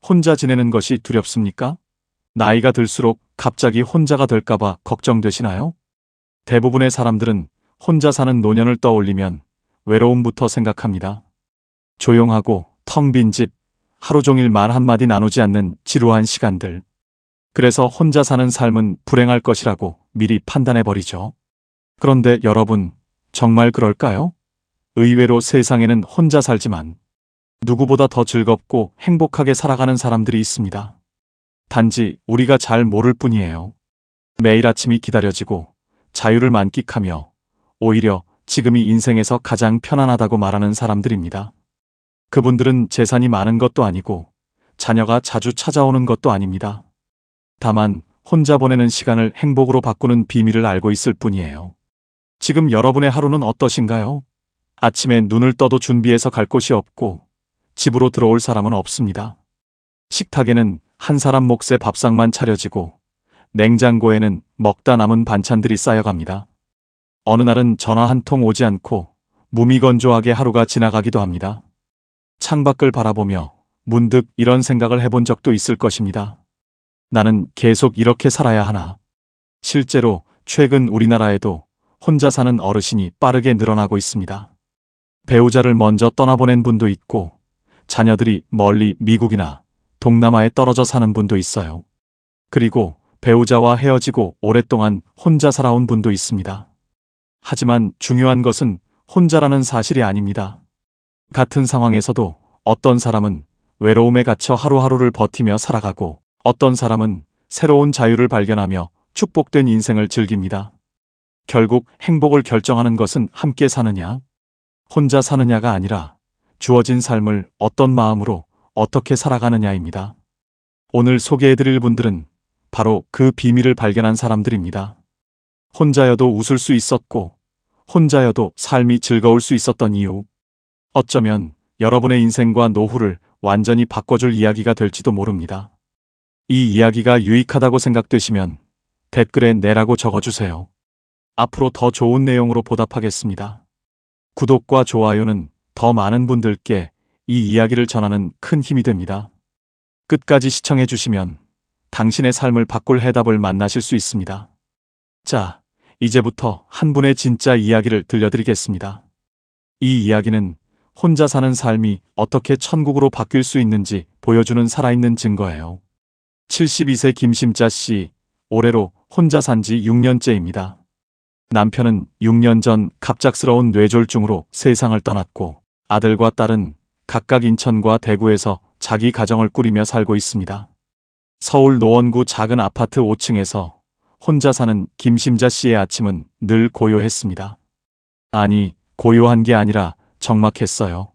혼자 지내는 것이 두렵습니까? 나이가 들수록 갑자기 혼자가 될까봐 걱정되시나요? 대부분의 사람들은 혼자 사는 노년을 떠올리면 외로움부터 생각합니다. 조용하고 텅 빈 집, 하루 종일 말 한마디 나누지 않는 지루한 시간들. 그래서 혼자 사는 삶은 불행할 것이라고 미리 판단해버리죠. 그런데 여러분, 정말 그럴까요? 의외로 세상에는 혼자 살지만 누구보다 더 즐겁고 행복하게 살아가는 사람들이 있습니다. 단지 우리가 잘 모를 뿐이에요. 매일 아침이 기다려지고 자유를 만끽하며 오히려 지금이 인생에서 가장 편안하다고 말하는 사람들입니다. 그분들은 재산이 많은 것도 아니고 자녀가 자주 찾아오는 것도 아닙니다. 다만 혼자 보내는 시간을 행복으로 바꾸는 비밀을 알고 있을 뿐이에요. 지금 여러분의 하루는 어떠신가요? 아침에 눈을 떠도 준비해서 갈 곳이 없고 집으로 들어올 사람은 없습니다. 식탁에는 한 사람 몫의 밥상만 차려지고 냉장고에는 먹다 남은 반찬들이 쌓여갑니다. 어느 날은 전화 한 통 오지 않고 무미건조하게 하루가 지나가기도 합니다. 창밖을 바라보며 문득 이런 생각을 해본 적도 있을 것입니다. 나는 계속 이렇게 살아야 하나? 실제로 최근 우리나라에도 혼자 사는 어르신이 빠르게 늘어나고 있습니다. 배우자를 먼저 떠나보낸 분도 있고 자녀들이 멀리 미국이나 동남아에 떨어져 사는 분도 있어요. 그리고 배우자와 헤어지고 오랫동안 혼자 살아온 분도 있습니다. 하지만 중요한 것은 혼자라는 사실이 아닙니다. 같은 상황에서도 어떤 사람은 외로움에 갇혀 하루하루를 버티며 살아가고 어떤 사람은 새로운 자유를 발견하며 축복된 인생을 즐깁니다. 결국 행복을 결정하는 것은 함께 사느냐, 혼자 사느냐가 아니라 주어진 삶을 어떤 마음으로 어떻게 살아가느냐입니다. 오늘 소개해드릴 분들은 바로 그 비밀을 발견한 사람들입니다. 혼자여도 웃을 수 있었고 혼자여도 삶이 즐거울 수 있었던 이유. 어쩌면 여러분의 인생과 노후를 완전히 바꿔줄 이야기가 될지도 모릅니다. 이 이야기가 유익하다고 생각되시면 댓글에 네라고 적어주세요. 앞으로 더 좋은 내용으로 보답하겠습니다. 구독과 좋아요는 더 많은 분들께 이 이야기를 전하는 큰 힘이 됩니다. 끝까지 시청해주시면 당신의 삶을 바꿀 해답을 만나실 수 있습니다. 자, 이제부터 한 분의 진짜 이야기를 들려드리겠습니다. 이 이야기는 혼자 사는 삶이 어떻게 천국으로 바뀔 수 있는지 보여주는 살아있는 증거예요. 72세 김심자 씨, 올해로 혼자 산 지 6년째입니다. 남편은 6년 전 갑작스러운 뇌졸중으로 세상을 떠났고 아들과 딸은 각각 인천과 대구에서 자기 가정을 꾸리며 살고 있습니다. 서울 노원구 작은 아파트 5층에서 혼자 사는 김심자 씨의 아침은 늘 고요했습니다. 아니, 고요한 게 아니라 적막했어요.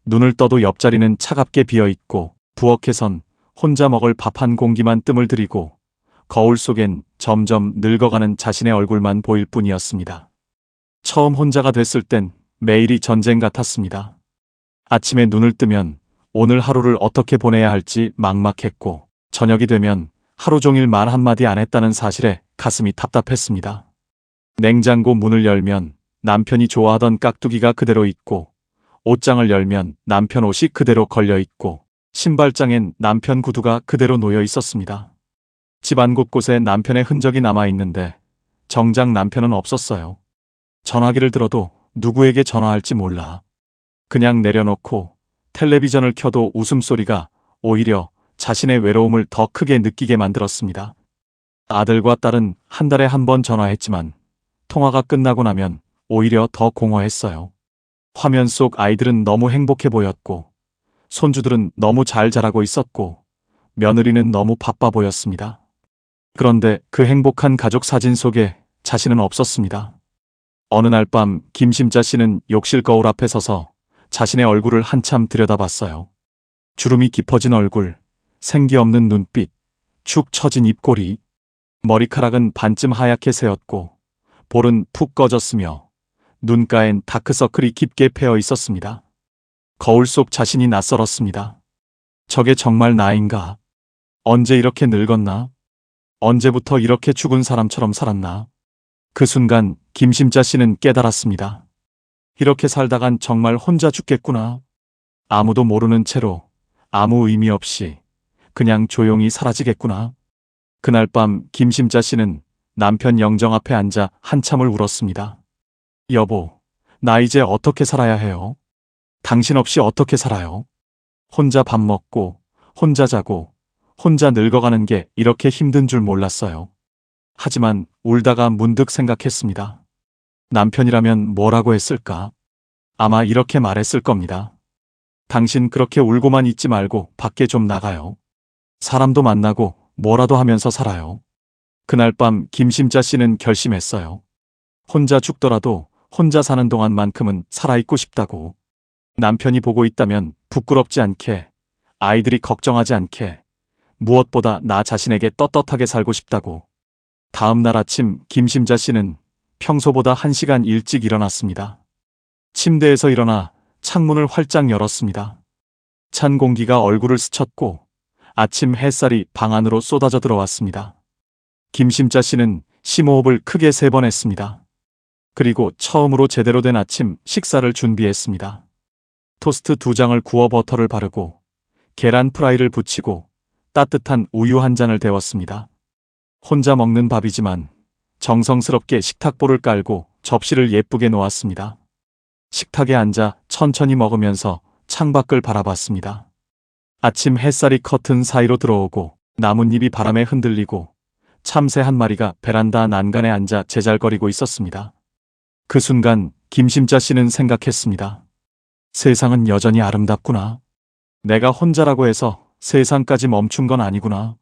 눈을 떠도 옆자리는 차갑게 비어있고 부엌에선 혼자 먹을 밥 한 공기만 뜸을 들이고 거울 속엔 점점 늙어가는 자신의 얼굴만 보일 뿐이었습니다. 처음 혼자가 됐을 땐 매일이 전쟁 같았습니다. 아침에 눈을 뜨면 오늘 하루를 어떻게 보내야 할지 막막했고 저녁이 되면 하루 종일 말 한마디 안 했다는 사실에 가슴이 답답했습니다. 냉장고 문을 열면 남편이 좋아하던 깍두기가 그대로 있고 옷장을 열면 남편 옷이 그대로 걸려 있고 신발장엔 남편 구두가 그대로 놓여 있었습니다. 집안 곳곳에 남편의 흔적이 남아 있는데 정작 남편은 없었어요. 전화기를 들어도 누구에게 전화할지 몰라. 그냥 내려놓고 텔레비전을 켜도 웃음소리가 오히려 자신의 외로움을 더 크게 느끼게 만들었습니다. 아들과 딸은 한 달에 한 번 전화했지만 통화가 끝나고 나면 오히려 더 공허했어요. 화면 속 아이들은 너무 행복해 보였고 손주들은 너무 잘 자라고 있었고 며느리는 너무 바빠 보였습니다. 그런데 그 행복한 가족 사진 속에 자신은 없었습니다. 어느 날 밤 김심자 씨는 욕실 거울 앞에 서서 자신의 얼굴을 한참 들여다봤어요. 주름이 깊어진 얼굴, 생기 없는 눈빛, 축 처진 입꼬리, 머리카락은 반쯤 하얗게 새었고 볼은 푹 꺼졌으며 눈가엔 다크서클이 깊게 패어 있었습니다. 거울 속 자신이 낯설었습니다. 저게 정말 나인가? 언제 이렇게 늙었나? 언제부터 이렇게 죽은 사람처럼 살았나? 그 순간 김심자 씨는 깨달았습니다. 이렇게 살다간 정말 혼자 죽겠구나. 아무도 모르는 채로 아무 의미 없이 그냥 조용히 사라지겠구나. 그날 밤 김심자 씨는 남편 영정 앞에 앉아 한참을 울었습니다. 여보, 나 이제 어떻게 살아야 해요? 당신 없이 어떻게 살아요? 혼자 밥 먹고, 혼자 자고, 혼자 늙어가는 게 이렇게 힘든 줄 몰랐어요. 하지만 울다가 문득 생각했습니다. 남편이라면 뭐라고 했을까? 아마 이렇게 말했을 겁니다. 당신 그렇게 울고만 있지 말고 밖에 좀 나가요. 사람도 만나고 뭐라도 하면서 살아요. 그날 밤 김심자 씨는 결심했어요. 혼자 죽더라도 혼자 사는 동안만큼은 살아있고 싶다고. 남편이 보고 있다면 부끄럽지 않게, 아이들이 걱정하지 않게, 무엇보다 나 자신에게 떳떳하게 살고 싶다고. 다음 날 아침 김심자 씨는 평소보다 1시간 일찍 일어났습니다. 침대에서 일어나 창문을 활짝 열었습니다. 찬 공기가 얼굴을 스쳤고 아침 햇살이 방 안으로 쏟아져 들어왔습니다. 김심자 씨는 심호흡을 크게 3번 했습니다. 그리고 처음으로 제대로 된 아침 식사를 준비했습니다. 토스트 2장을 구워 버터를 바르고 계란 프라이를 붙이고 따뜻한 우유 한 잔을 데웠습니다. 혼자 먹는 밥이지만 정성스럽게 식탁보를 깔고 접시를 예쁘게 놓았습니다. 식탁에 앉아 천천히 먹으면서 창밖을 바라봤습니다. 아침 햇살이 커튼 사이로 들어오고 나뭇잎이 바람에 흔들리고 참새 한 마리가 베란다 난간에 앉아 제잘거리고 있었습니다. 그 순간 김심자 씨는 생각했습니다. 세상은 여전히 아름답구나. 내가 혼자라고 해서 세상까지 멈춘 건 아니구나.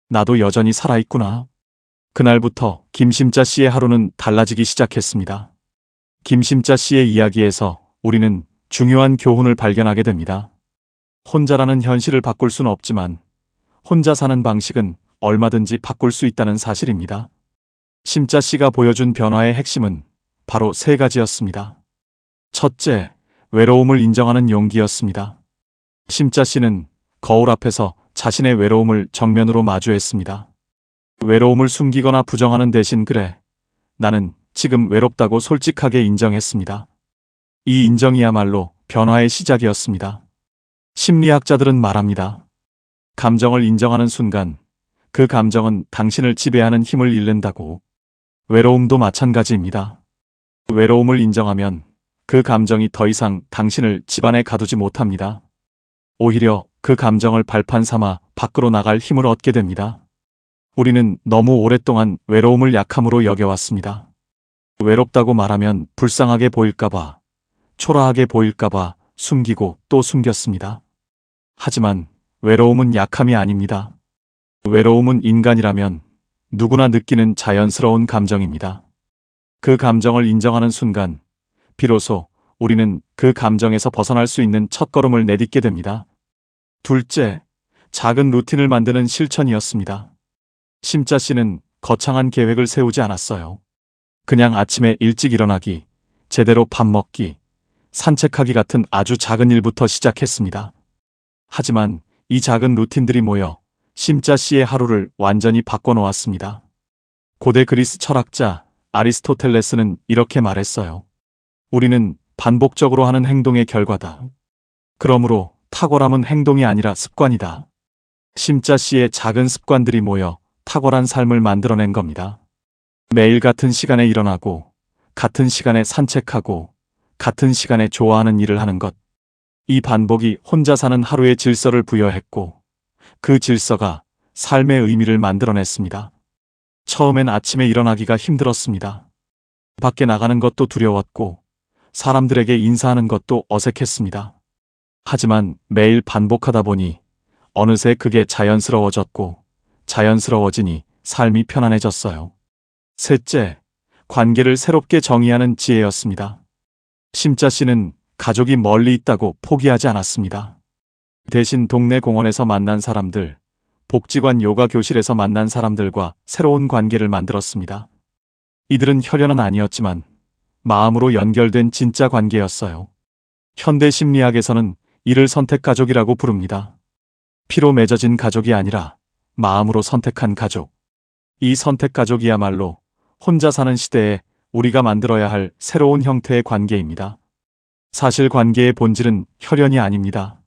나도 여전히 살아있구나. 그날부터 김심자 씨의 하루는 달라지기 시작했습니다. 김심자 씨의 이야기에서 우리는 중요한 교훈을 발견하게 됩니다. 혼자라는 현실을 바꿀 수는 없지만 혼자 사는 방식은 얼마든지 바꿀 수 있다는 사실입니다. 심자 씨가 보여준 변화의 핵심은 바로 3가지였습니다. 첫째, 외로움을 인정하는 용기였습니다. 심자 씨는 거울 앞에서 자신의 외로움을 정면으로 마주했습니다. 외로움을 숨기거나 부정하는 대신 그래, 나는 지금 외롭다고 솔직하게 인정했습니다. 이 인정이야말로 변화의 시작이었습니다. 심리학자들은 말합니다. 감정을 인정하는 순간 그 감정은 당신을 지배하는 힘을 잃는다고. 외로움도 마찬가지입니다. 외로움을 인정하면 그 감정이 더 이상 당신을 집안에 가두지 못합니다. 오히려 그 감정을 발판 삼아 밖으로 나갈 힘을 얻게 됩니다. 우리는 너무 오랫동안 외로움을 약함으로 여겨왔습니다. 외롭다고 말하면 불쌍하게 보일까봐, 초라하게 보일까봐 숨기고 또 숨겼습니다. 하지만 외로움은 약함이 아닙니다. 외로움은 인간이라면 누구나 느끼는 자연스러운 감정입니다. 그 감정을 인정하는 순간 비로소 우리는 그 감정에서 벗어날 수 있는 첫걸음을 내딛게 됩니다. 둘째, 작은 루틴을 만드는 실천이었습니다. 심자 씨는 거창한 계획을 세우지 않았어요. 그냥 아침에 일찍 일어나기, 제대로 밥 먹기, 산책하기 같은 아주 작은 일부터 시작했습니다. 하지만 이 작은 루틴들이 모여 심자 씨의 하루를 완전히 바꿔놓았습니다. 고대 그리스 철학자 아리스토텔레스는 이렇게 말했어요. 우리는 반복적으로 하는 행동의 결과다. 그러므로 탁월함은 행동이 아니라 습관이다. 심자 씨의 작은 습관들이 모여 탁월한 삶을 만들어낸 겁니다. 매일 같은 시간에 일어나고, 같은 시간에 산책하고, 같은 시간에 좋아하는 일을 하는 것. 이 반복이 혼자 사는 하루의 질서를 부여했고, 그 질서가 삶의 의미를 만들어냈습니다. 처음엔 아침에 일어나기가 힘들었습니다. 밖에 나가는 것도 두려웠고, 사람들에게 인사하는 것도 어색했습니다. 하지만 매일 반복하다 보니 어느새 그게 자연스러워졌고, 자연스러워지니 삶이 편안해졌어요. 셋째, 관계를 새롭게 정의하는 지혜였습니다. 심자 씨는 가족이 멀리 있다고 포기하지 않았습니다. 대신 동네 공원에서 만난 사람들, 복지관 요가 교실에서 만난 사람들과 새로운 관계를 만들었습니다. 이들은 혈연은 아니었지만 마음으로 연결된 진짜 관계였어요. 현대 심리학에서는 이를 선택가족이라고 부릅니다. 피로 맺어진 가족이 아니라 마음으로 선택한 가족. 이 선택가족이야말로 혼자 사는 시대에 우리가 만들어야 할 새로운 형태의 관계입니다. 사실 관계의 본질은 혈연이 아닙니다.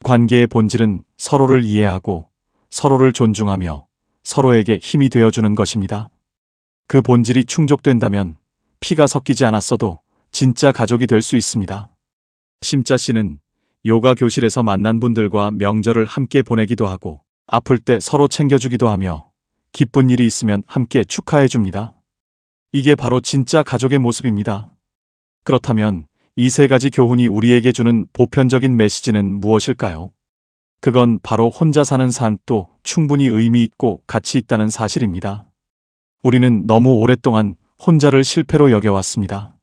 관계의 본질은 서로를 이해하고 서로를 존중하며 서로에게 힘이 되어주는 것입니다. 그 본질이 충족된다면 피가 섞이지 않았어도 진짜 가족이 될 수 있습니다. 심자 씨는 요가 교실에서 만난 분들과 명절을 함께 보내기도 하고 아플 때 서로 챙겨주기도 하며 기쁜 일이 있으면 함께 축하해 줍니다. 이게 바로 진짜 가족의 모습입니다. 그렇다면 이 세 가지 교훈이 우리에게 주는 보편적인 메시지는 무엇일까요? 그건 바로 혼자 사는 삶도 충분히 의미 있고 가치 있다는 사실입니다. 우리는 너무 오랫동안 혼자를 실패로 여겨왔습니다.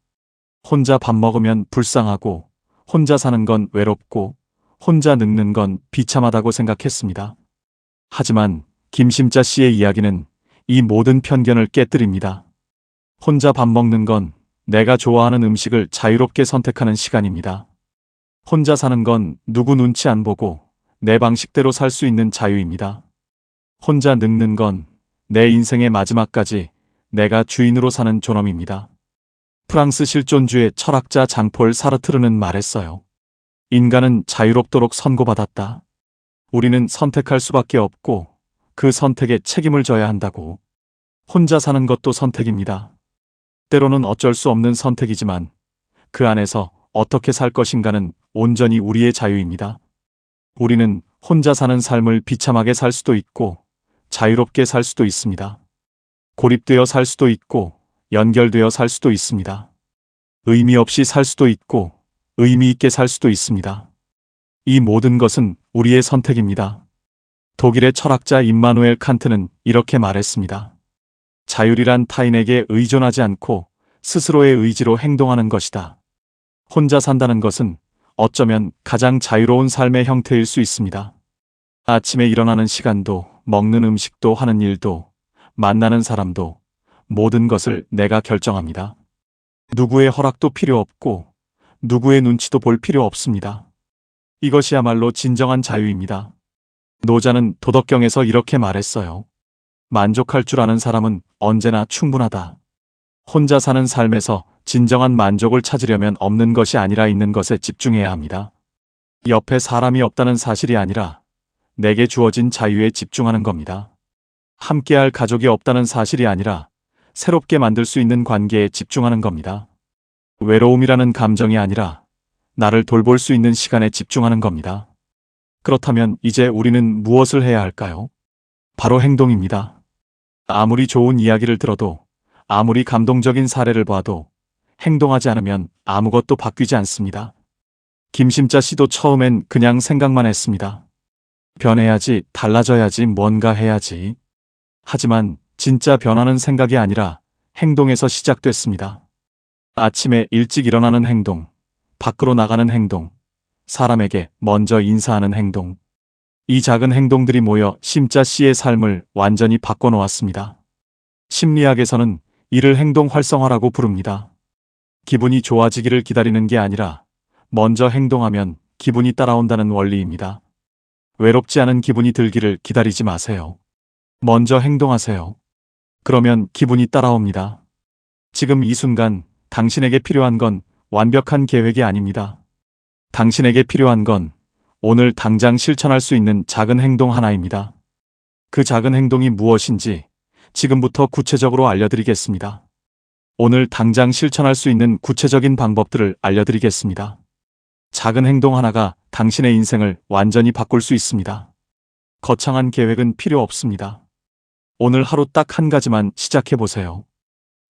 혼자 밥 먹으면 불쌍하고, 혼자 사는 건 외롭고, 혼자 늙는 건 비참하다고 생각했습니다. 하지만 김심자 씨의 이야기는 이 모든 편견을 깨뜨립니다. 혼자 밥 먹는 건 내가 좋아하는 음식을 자유롭게 선택하는 시간입니다. 혼자 사는 건 누구 눈치 안 보고 내 방식대로 살 수 있는 자유입니다. 혼자 늙는 건 내 인생의 마지막까지 내가 주인으로 사는 존엄입니다. 프랑스 실존주의 철학자 장폴 사르트르는 말했어요. 인간은 자유롭도록 선고받았다. 우리는 선택할 수밖에 없고 그 선택에 책임을 져야 한다고. 혼자 사는 것도 선택입니다. 때로는 어쩔 수 없는 선택이지만 그 안에서 어떻게 살 것인가는 온전히 우리의 자유입니다. 우리는 혼자 사는 삶을 비참하게 살 수도 있고 자유롭게 살 수도 있습니다. 고립되어 살 수도 있고 연결되어 살 수도 있습니다. 의미 없이 살 수도 있고 의미 있게 살 수도 있습니다. 이 모든 것은 우리의 선택입니다. 독일의 철학자 임마누엘 칸트는 이렇게 말했습니다. 자율이란 타인에게 의존하지 않고 스스로의 의지로 행동하는 것이다. 혼자 산다는 것은 어쩌면 가장 자유로운 삶의 형태일 수 있습니다. 아침에 일어나는 시간도, 먹는 음식도, 하는 일도, 만나는 사람도 모든 것을 내가 결정합니다. 누구의 허락도 필요 없고 누구의 눈치도 볼 필요 없습니다. 이것이야말로 진정한 자유입니다. 노자는 도덕경에서 이렇게 말했어요. 만족할 줄 아는 사람은 언제나 충분하다. 혼자 사는 삶에서 진정한 만족을 찾으려면 없는 것이 아니라 있는 것에 집중해야 합니다. 옆에 사람이 없다는 사실이 아니라 내게 주어진 자유에 집중하는 겁니다. 함께할 가족이 없다는 사실이 아니라 새롭게 만들 수 있는 관계에 집중하는 겁니다. 외로움이라는 감정이 아니라 나를 돌볼 수 있는 시간에 집중하는 겁니다. 그렇다면 이제 우리는 무엇을 해야 할까요? 바로 행동입니다. 아무리 좋은 이야기를 들어도, 아무리 감동적인 사례를 봐도 행동하지 않으면 아무것도 바뀌지 않습니다. 김심자 씨도 처음엔 그냥 생각만 했습니다. 변해야지, 달라져야지, 뭔가 해야지. 하지만 진짜 변화는 생각이 아니라 행동에서 시작됐습니다. 아침에 일찍 일어나는 행동, 밖으로 나가는 행동, 사람에게 먼저 인사하는 행동. 이 작은 행동들이 모여 심자 씨의 삶을 완전히 바꿔놓았습니다. 심리학에서는 이를 행동 활성화라고 부릅니다. 기분이 좋아지기를 기다리는 게 아니라 먼저 행동하면 기분이 따라온다는 원리입니다. 외롭지 않은 기분이 들기를 기다리지 마세요. 먼저 행동하세요. 그러면 기분이 따라옵니다. 지금 이 순간 당신에게 필요한 건 완벽한 계획이 아닙니다. 당신에게 필요한 건 오늘 당장 실천할 수 있는 작은 행동 하나입니다. 그 작은 행동이 무엇인지 지금부터 구체적으로 알려드리겠습니다. 오늘 당장 실천할 수 있는 구체적인 방법들을 알려드리겠습니다. 작은 행동 하나가 당신의 인생을 완전히 바꿀 수 있습니다. 거창한 계획은 필요 없습니다. 오늘 하루 딱 한 가지만 시작해보세요.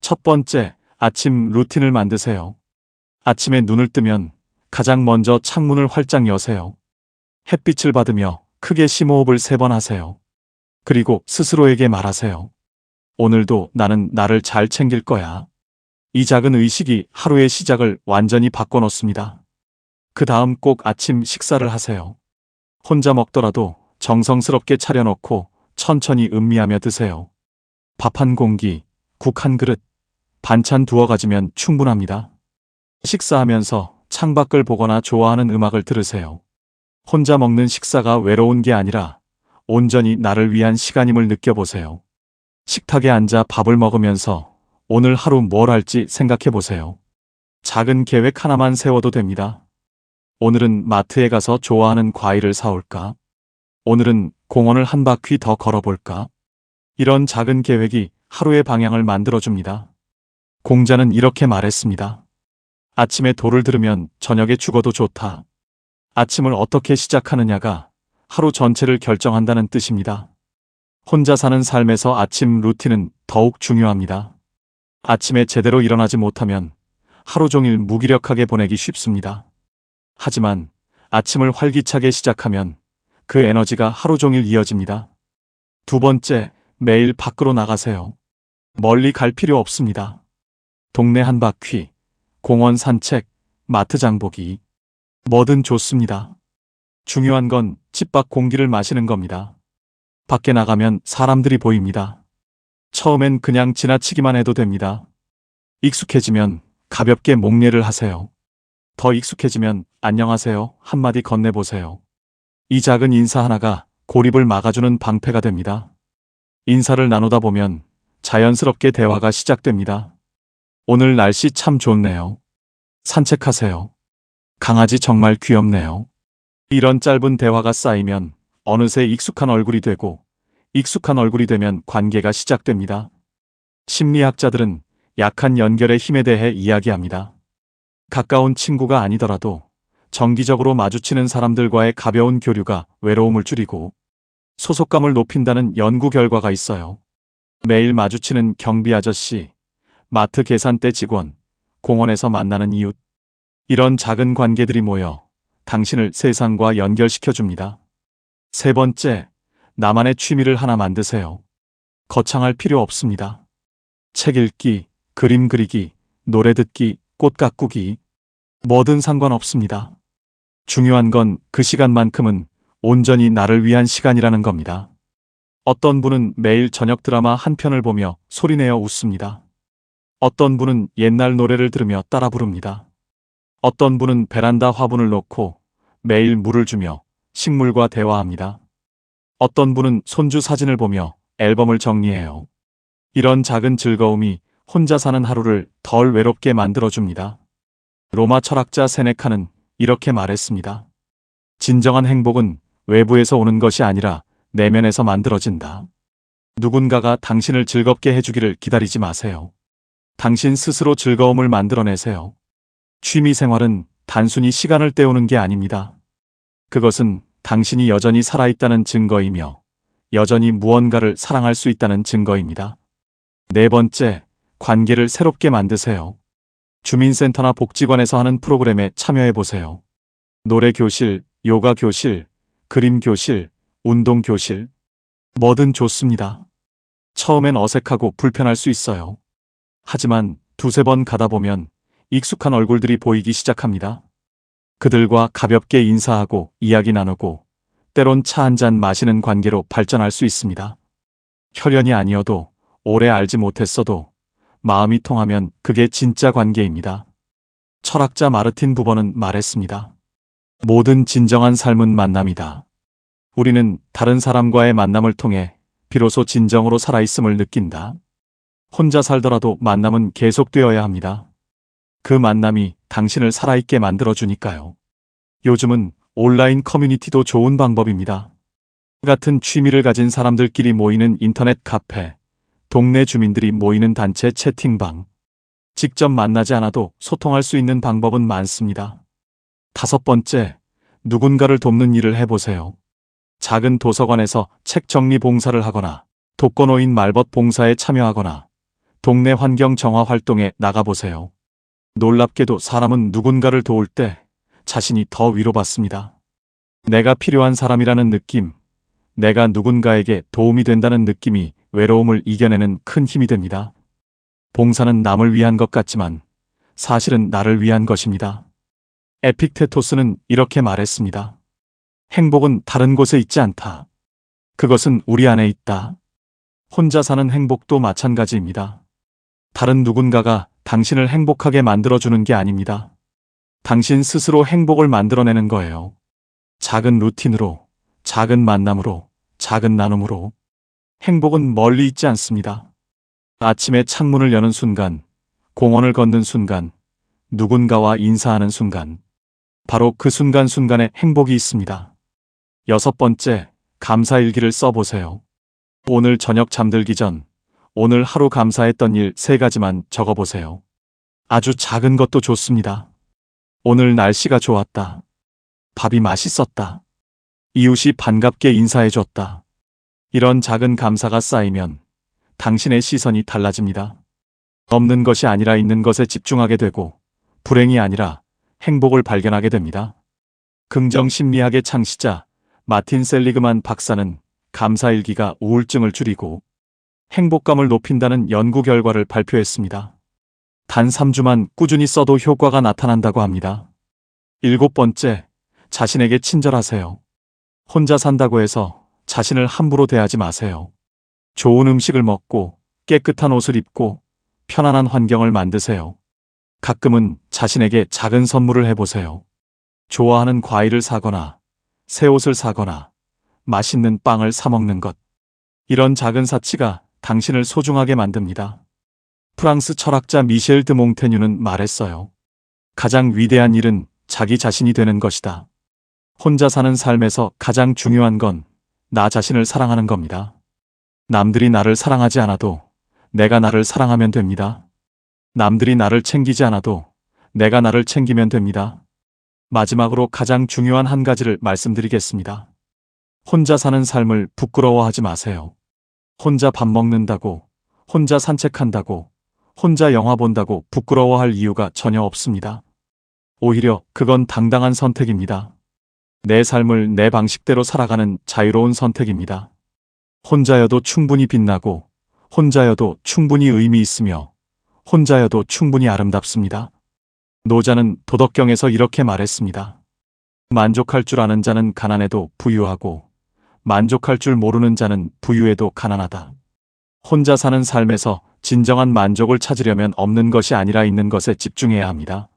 첫 번째, 아침 루틴을 만드세요. 아침에 눈을 뜨면 가장 먼저 창문을 활짝 여세요. 햇빛을 받으며 크게 심호흡을 3번 하세요. 그리고 스스로에게 말하세요. 오늘도 나는 나를 잘 챙길 거야. 이 작은 의식이 하루의 시작을 완전히 바꿔놓습니다. 그 다음 꼭 아침 식사를 하세요. 혼자 먹더라도 정성스럽게 차려놓고 천천히 음미하며 드세요. 밥 한 공기, 국 한 그릇, 반찬 2가지면 충분합니다. 식사하면서 창밖을 보거나 좋아하는 음악을 들으세요. 혼자 먹는 식사가 외로운 게 아니라 온전히 나를 위한 시간임을 느껴보세요. 식탁에 앉아 밥을 먹으면서 오늘 하루 뭘 할지 생각해 보세요. 작은 계획 하나만 세워도 됩니다. 오늘은 마트에 가서 좋아하는 과일을 사올까? 오늘은 공원을 한 바퀴 더 걸어볼까? 이런 작은 계획이 하루의 방향을 만들어줍니다. 공자는 이렇게 말했습니다. 아침에 도를 들으면 저녁에 죽어도 좋다. 아침을 어떻게 시작하느냐가 하루 전체를 결정한다는 뜻입니다. 혼자 사는 삶에서 아침 루틴은 더욱 중요합니다. 아침에 제대로 일어나지 못하면 하루 종일 무기력하게 보내기 쉽습니다. 하지만 아침을 활기차게 시작하면 그 에너지가 하루 종일 이어집니다. 두 번째, 매일 밖으로 나가세요. 멀리 갈 필요 없습니다. 동네 한 바퀴, 공원 산책, 마트 장보기, 뭐든 좋습니다. 중요한 건 집 밖 공기를 마시는 겁니다. 밖에 나가면 사람들이 보입니다. 처음엔 그냥 지나치기만 해도 됩니다. 익숙해지면 가볍게 목례를 하세요. 더 익숙해지면 안녕하세요 한마디 건네보세요. 이 작은 인사 하나가 고립을 막아주는 방패가 됩니다. 인사를 나누다 보면 자연스럽게 대화가 시작됩니다. 오늘 날씨 참 좋네요. 산책하세요. 강아지 정말 귀엽네요. 이런 짧은 대화가 쌓이면 어느새 익숙한 얼굴이 되고, 익숙한 얼굴이 되면 관계가 시작됩니다. 심리학자들은 약한 연결의 힘에 대해 이야기합니다. 가까운 친구가 아니더라도 정기적으로 마주치는 사람들과의 가벼운 교류가 외로움을 줄이고 소속감을 높인다는 연구 결과가 있어요. 매일 마주치는 경비 아저씨, 마트 계산대 직원, 공원에서 만나는 이웃. 이런 작은 관계들이 모여 당신을 세상과 연결시켜줍니다. 세 번째, 나만의 취미를 하나 만드세요. 거창할 필요 없습니다. 책 읽기, 그림 그리기, 노래 듣기, 꽃 가꾸기, 뭐든 상관없습니다. 중요한 건 그 시간만큼은 온전히 나를 위한 시간이라는 겁니다. 어떤 분은 매일 저녁 드라마 한 편을 보며 소리내어 웃습니다. 어떤 분은 옛날 노래를 들으며 따라 부릅니다. 어떤 분은 베란다 화분을 놓고 매일 물을 주며 식물과 대화합니다. 어떤 분은 손주 사진을 보며 앨범을 정리해요. 이런 작은 즐거움이 혼자 사는 하루를 덜 외롭게 만들어줍니다. 로마 철학자 세네카는 이렇게 말했습니다. 진정한 행복은 외부에서 오는 것이 아니라 내면에서 만들어진다. 누군가가 당신을 즐겁게 해주기를 기다리지 마세요. 당신 스스로 즐거움을 만들어내세요. 취미 생활은 단순히 시간을 때우는 게 아닙니다. 그것은 당신이 여전히 살아있다는 증거이며 여전히 무언가를 사랑할 수 있다는 증거입니다. 네 번째, 관계를 새롭게 만드세요. 주민센터나 복지관에서 하는 프로그램에 참여해보세요. 노래교실, 요가교실, 그림교실, 운동교실, 뭐든 좋습니다. 처음엔 어색하고 불편할 수 있어요. 하지만 두세 번 가다 보면 익숙한 얼굴들이 보이기 시작합니다. 그들과 가볍게 인사하고 이야기 나누고 때론 차 한 잔 마시는 관계로 발전할 수 있습니다. 혈연이 아니어도 오래 알지 못했어도 마음이 통하면 그게 진짜 관계입니다. 철학자 마르틴 부버는 말했습니다. 모든 진정한 삶은 만남이다. 우리는 다른 사람과의 만남을 통해 비로소 진정으로 살아있음을 느낀다. 혼자 살더라도 만남은 계속되어야 합니다. 그 만남이 당신을 살아있게 만들어주니까요. 요즘은 온라인 커뮤니티도 좋은 방법입니다. 같은 취미를 가진 사람들끼리 모이는 인터넷 카페, 동네 주민들이 모이는 단체 채팅방. 직접 만나지 않아도 소통할 수 있는 방법은 많습니다. 다섯 번째, 누군가를 돕는 일을 해보세요. 작은 도서관에서 책 정리 봉사를 하거나 독거노인 말벗 봉사에 참여하거나 동네 환경 정화 활동에 나가보세요. 놀랍게도 사람은 누군가를 도울 때 자신이 더 위로받습니다. 내가 필요한 사람이라는 느낌, 내가 누군가에게 도움이 된다는 느낌이 외로움을 이겨내는 큰 힘이 됩니다. 봉사는 남을 위한 것 같지만 사실은 나를 위한 것입니다. 에픽테토스는 이렇게 말했습니다. 행복은 다른 곳에 있지 않다. 그것은 우리 안에 있다. 혼자 사는 행복도 마찬가지입니다. 다른 누군가가 당신을 행복하게 만들어주는 게 아닙니다. 당신 스스로 행복을 만들어내는 거예요. 작은 루틴으로, 작은 만남으로, 작은 나눔으로. 행복은 멀리 있지 않습니다. 아침에 창문을 여는 순간, 공원을 걷는 순간, 누군가와 인사하는 순간, 바로 그 순간순간에 행복이 있습니다. 여섯 번째, 감사일기를 써보세요. 오늘 저녁 잠들기 전 오늘 하루 감사했던 일 3가지만 적어보세요. 아주 작은 것도 좋습니다. 오늘 날씨가 좋았다. 밥이 맛있었다. 이웃이 반갑게 인사해줬다. 이런 작은 감사가 쌓이면 당신의 시선이 달라집니다. 없는 것이 아니라 있는 것에 집중하게 되고 불행이 아니라 행복을 발견하게 됩니다. 긍정심리학의 창시자 마틴 셀리그만 박사는 감사일기가 우울증을 줄이고 행복감을 높인다는 연구 결과를 발표했습니다. 단 3주만 꾸준히 써도 효과가 나타난다고 합니다. 7번째, 자신에게 친절하세요. 혼자 산다고 해서 자신을 함부로 대하지 마세요. 좋은 음식을 먹고 깨끗한 옷을 입고 편안한 환경을 만드세요. 가끔은 자신에게 작은 선물을 해보세요. 좋아하는 과일을 사거나 새 옷을 사거나 맛있는 빵을 사 먹는 것. 이런 작은 사치가 당신을 소중하게 만듭니다. 프랑스 철학자 미셸 드 몽테뉴는 말했어요. 가장 위대한 일은 자기 자신이 되는 것이다. 혼자 사는 삶에서 가장 중요한 건 나 자신을 사랑하는 겁니다. 남들이 나를 사랑하지 않아도 내가 나를 사랑하면 됩니다. 남들이 나를 챙기지 않아도 내가 나를 챙기면 됩니다. 마지막으로 가장 중요한 한 가지를 말씀드리겠습니다. 혼자 사는 삶을 부끄러워하지 마세요. 혼자 밥 먹는다고, 혼자 산책한다고, 혼자 영화 본다고 부끄러워할 이유가 전혀 없습니다. 오히려 그건 당당한 선택입니다. 내 삶을 내 방식대로 살아가는 자유로운 선택입니다. 혼자여도 충분히 빛나고, 혼자여도 충분히 의미 있으며, 혼자여도 충분히 아름답습니다. 노자는 도덕경에서 이렇게 말했습니다. 만족할 줄 아는 자는 가난해도 부유하고, 만족할 줄 모르는 자는 부유해도 가난하다. 혼자 사는 삶에서 진정한 만족을 찾으려면 없는 것이 아니라 있는 것에 집중해야 합니다.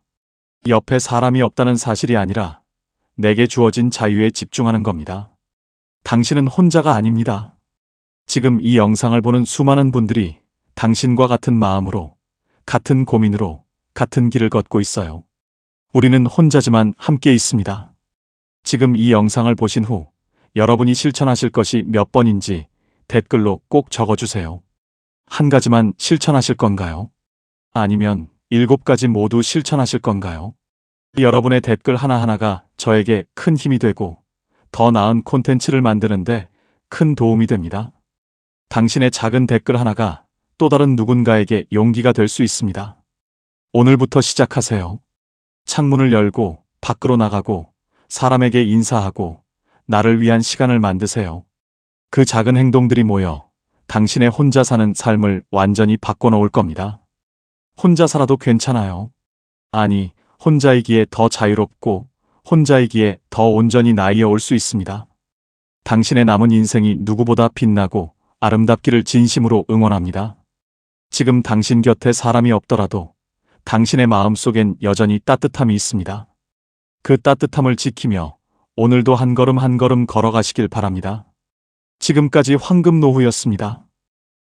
옆에 사람이 없다는 사실이 아니라 내게 주어진 자유에 집중하는 겁니다. 당신은 혼자가 아닙니다. 지금 이 영상을 보는 수많은 분들이 당신과 같은 마음으로, 같은 고민으로, 같은 길을 걷고 있어요. 우리는 혼자지만 함께 있습니다. 지금 이 영상을 보신 후 여러분이 실천하실 것이 몇 번인지 댓글로 꼭 적어주세요. 한 가지만 실천하실 건가요? 아니면 7가지 모두 실천하실 건가요? 여러분의 댓글 하나하나가 저에게 큰 힘이 되고 더 나은 콘텐츠를 만드는데 큰 도움이 됩니다. 당신의 작은 댓글 하나가 또 다른 누군가에게 용기가 될 수 있습니다. 오늘부터 시작하세요. 창문을 열고 밖으로 나가고 사람에게 인사하고 나를 위한 시간을 만드세요. 그 작은 행동들이 모여 당신의 혼자 사는 삶을 완전히 바꿔놓을 겁니다. 혼자 살아도 괜찮아요. 아니, 혼자이기에 더 자유롭고 혼자이기에 더 온전히 나이에 올 수 있습니다. 당신의 남은 인생이 누구보다 빛나고 아름답기를 진심으로 응원합니다. 지금 당신 곁에 사람이 없더라도 당신의 마음속엔 여전히 따뜻함이 있습니다. 그 따뜻함을 지키며 오늘도 한 걸음 한 걸음 걸어가시길 바랍니다. 지금까지 황금노후였습니다.